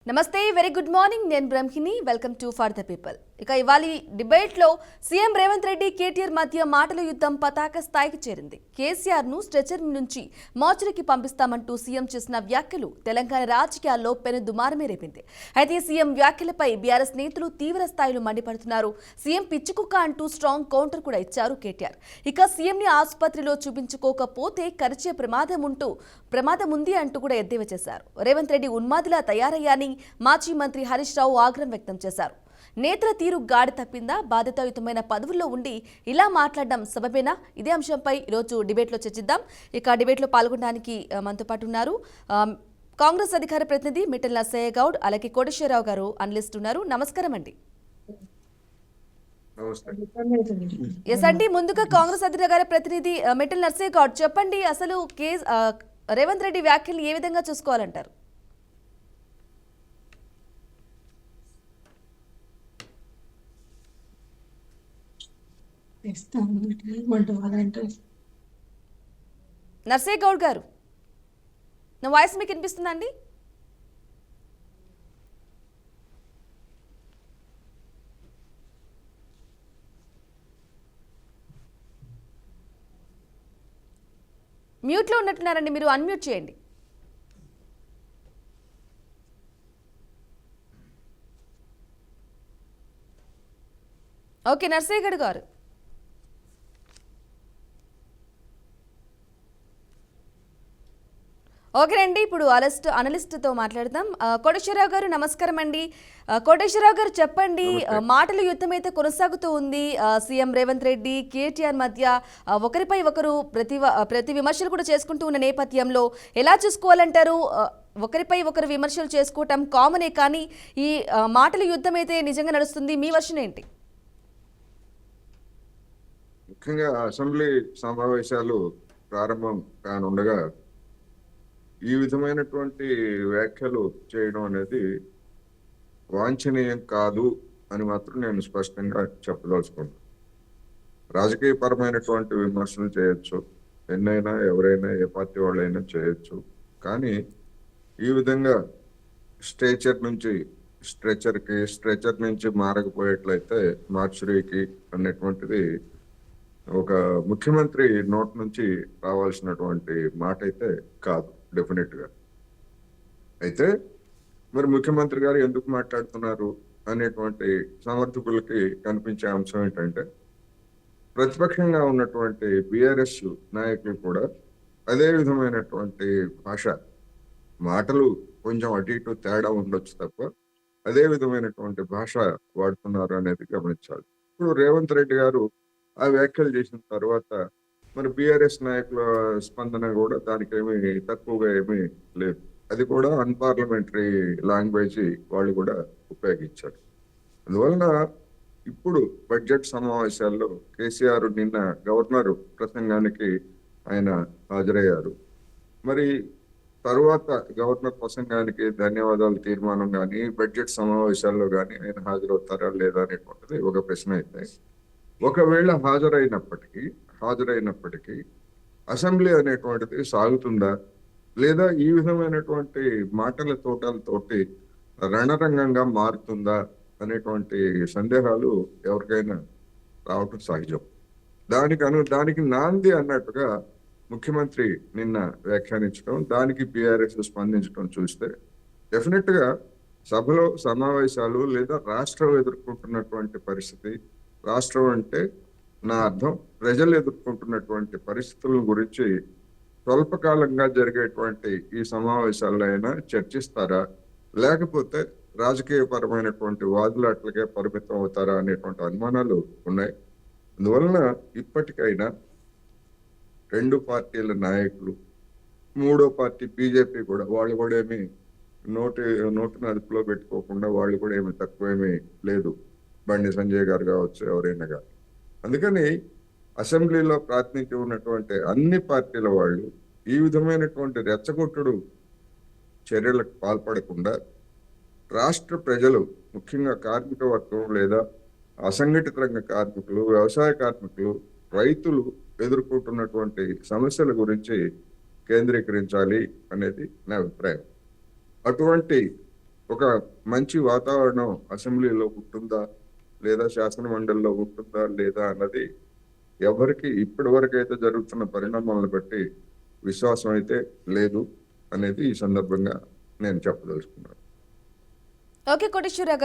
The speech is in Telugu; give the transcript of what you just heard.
నమస్తే వెరీ గుడ్ మార్నింగ్ నేను Brahmini welcome to for the people. ఇక ఇవాళ డిబేట్ లో సీఎం రేవంత్ రెడ్డి కేటీఆర్ మధ్య మాటల యుద్ధం పతాక స్థాయికి చేరింది. కేసీఆర్ ను స్ట్రెచర్ నుంచి మోర్చరీకి పంపిస్తామంటూ సీఎం చేసిన వ్యాఖ్యలు తెలంగాణ రాజకీయాల్లో పెను దుమారమే రేపింది. అయితే సీఎం వ్యాఖ్యలపై బీఆర్ఎస్ నేతలు తీవ్ర స్థాయిలో మండిపడుతున్నారు. సీఎం పిచ్చుకుక్క అంటూ స్ట్రాంగ్ కౌంటర్ కూడా ఇచ్చారు కేటీఆర్. ఇక సీఎం ని ఆసుపత్రిలో చూపించుకోకపోతే కరిచే ప్రమాదం ఉంది అంటూ కూడా ఎద్దేవా చేశారు. రేవంత్ రెడ్డి ఉన్మాదిలా తయారయ్యాని మాజీ మంత్రి హరీష్ రావు ఆగ్రహం వ్యక్తం చేశారు. నేత్ర తీరు గాడి తప్పిందా, బాధ్యతాయుతమైన పదవుల్లో ఉండి ఇలా మాట్లాడడం సబబేనా? ఇదే అంశంపై ఈరోజు డిబేట్లో చర్చిద్దాం. ఇక డిబేట్లో పాల్గొనడానికి మనతో పాటు ఉన్నారు కాంగ్రెస్ అధికార ప్రతినిధి మిట్టల్ నర్సయ్య గౌడ్, అలాగే కోటేశ్వరరావు గారు అనలిస్ట్ ఉన్నారు. నమస్కారం అండి. ఎస్ అండి, ముందుగా కాంగ్రెస్ అధికార ప్రతినిధి మిట్టల్ నర్సయ్య గౌడ్ చెప్పండి, అసలు రేవంత్ రెడ్డి వ్యాఖ్యలు ఏ విధంగా చూసుకోవాలంటారు? నర్సయ్య గౌడ్ గారు, నా వాయిస్ మీకు వినిపిస్తుందా అండి? మ్యూట్లో ఉన్నట్టున్నారండి, మీరు అన్మ్యూట్ చేయండి. ఓకే నర్సయ్య గౌడ్ గారు. ఓకేనండి, ఇప్పుడు అనలిస్ట్తో మాట్లాడదాం. కోటేశ్వరరావు గారు నమస్కారం అండి. కోటేశ్వరరావు గారు చెప్పండి, మాటల యుద్ధం అయితే కొనసాగుతూ ఉంది. సీఎం రేవంత్ రెడ్డి కేటీఆర్ మధ్య ఒకరిపై ఒకరు ప్రతి విమర్శలు కూడా చేసుకుంటూ ఉన్న నేపథ్యంలో ఎలా చూసుకోవాలంటారు? ఒకరిపై ఒకరు విమర్శలు చేసుకోవటం కామనే, కానీ ఈ మాటల యుద్ధం అయితే నిజంగా నడుస్తుంది. మీ వర్షన్ ఏంటి? ముఖ్యంగా అసెంబ్లీ సమావేశాలు ప్రారంభం కానుండగా ఈ విధమైనటువంటి వ్యాఖ్యలు చేయడం అనేది వాంఛనీయం కాదు అని మాత్రం నేను స్పష్టంగా చెప్పదలుచుకున్నాను. రాజకీయపరమైనటువంటి విమర్శలు చేయొచ్చు, ఎన్నైనా ఎవరైనా ఏ పార్టీ వాళ్ళైనా చేయొచ్చు, కానీ ఈ విధంగా స్ట్రెచర్ నుంచి మారకపోయేట్లయితే మార్చురీకి అనేటువంటిది ఒక ముఖ్యమంత్రి నోట్ నుంచి రావాల్సినటువంటి మాట అయితే కాదు డెఫినెట్ గా. అయితే మరి ముఖ్యమంత్రి గారు ఎందుకు మాట్లాడుతున్నారు అనేటువంటి సమర్థకులకి కనిపించే అంశం ఏంటంటే, ప్రతిపక్షంగా ఉన్నటువంటి బీఆర్ఎస్ నాయకులు కూడా అదే విధమైనటువంటి మాటలు కొంచెం అటు ఇటు తేడా ఉండొచ్చు తప్ప అదే విధమైనటువంటి భాష వాడుతున్నారు అనేది గమనించాలి. ఇప్పుడు రేవంత్ రెడ్డి గారు ఆ వ్యాఖ్యలు చేసిన తర్వాత మరి బీఆర్ఎస్ నాయకుల స్పందన కూడా దానికి ఏమీ తక్కువగా ఏమీ లేదు. అది కూడా అన్పార్లమెంటరీ లాంగ్వేజ్ వాళ్ళు కూడా ఉపయోగించారు. అందువలన ఇప్పుడు బడ్జెట్ సమావేశాల్లో కేసీఆర్ నిన్న గవర్నర్ ప్రసంగానికి ఆయన హాజరయ్యారు. మరి తరువాత గవర్నర్ ప్రసంగానికి ధన్యవాదాలు తీర్మానం కానీ బడ్జెట్ సమావేశాల్లో కానీ ఆయన హాజరవుతారా లేదా అనేటువంటిది ఒక ప్రశ్న అయితే, ఒకవేళ హాజరైనప్పటికీ అసెంబ్లీ అనేటువంటిది సాగుతుందా, లేదా ఈ విధమైనటువంటి మాటల తోటలతోటి రణరంగంగా మారుతుందా అనేటువంటి సందేహాలు ఎవరికైనా రావటం సహజం. దానికి నాంది అన్నట్టుగా ముఖ్యమంత్రి నిన్న వ్యాఖ్యానించడం, దానికి బీఆర్ఎస్ స్పందించడం చూస్తే డెఫినెట్ గా సభలో సమావేశాలు లేదా రాష్ట్రం ఎదుర్కొంటున్నటువంటి పరిస్థితి, రాష్ట్రం అంటే నా అర్థం ప్రజలు ఎదుర్కొంటున్నటువంటి పరిస్థితుల గురించి స్వల్పకాలంగా జరిగేటువంటి ఈ సమావేశాల్లో అయినా చర్చిస్తారా, లేకపోతే రాజకీయపరమైనటువంటి వాదులాట్లకే పరిమితం అవుతారా అనేటువంటి అనుమానాలు ఉన్నాయి. అందువలన ఇప్పటికైనా రెండు పార్టీల నాయకులు, మూడో పార్టీ బీజేపీ కూడా, వాళ్ళు కూడా ఏమి నోటిని అదుపులో పెట్టుకోకుండా వాళ్ళు కూడా ఏమి తక్కువేమీ లేదు, బండి సంజయ్ గారు కావచ్చు ఎవరైనా కానీ. అందుకని అసెంబ్లీలో ప్రాతినిధ్యం ఉన్నటువంటి అన్ని పార్టీల వాళ్ళు ఈ విధమైనటువంటి రెచ్చగొట్టుడు చర్యలకు పాల్పడకుండా రాష్ట్ర ప్రజలు, ముఖ్యంగా కార్మిక వర్గం లేదా అసంఘటిత రంగ కార్మికులు, వ్యవసాయ కార్మికులు, రైతులు ఎదుర్కొంటున్నటువంటి సమస్యల గురించి కేంద్రీకరించాలి అనేది నా అభిప్రాయం. అటువంటి ఒక మంచి వాతావరణం అసెంబ్లీలో ఉంటుందా లేదా శాసన మండలిలో ఉంటుందా లేదా అన్నది ఎవరికి ఇప్పటి వరకు అయితే జరుగుతున్న పరిణామాలను బట్టి విశ్వాసం అయితే లేదు అనేది ఈ సందర్భంగా నేను చెప్పదలుచుకున్నాను. ఓకే కోటేశ్వరరావు గారు.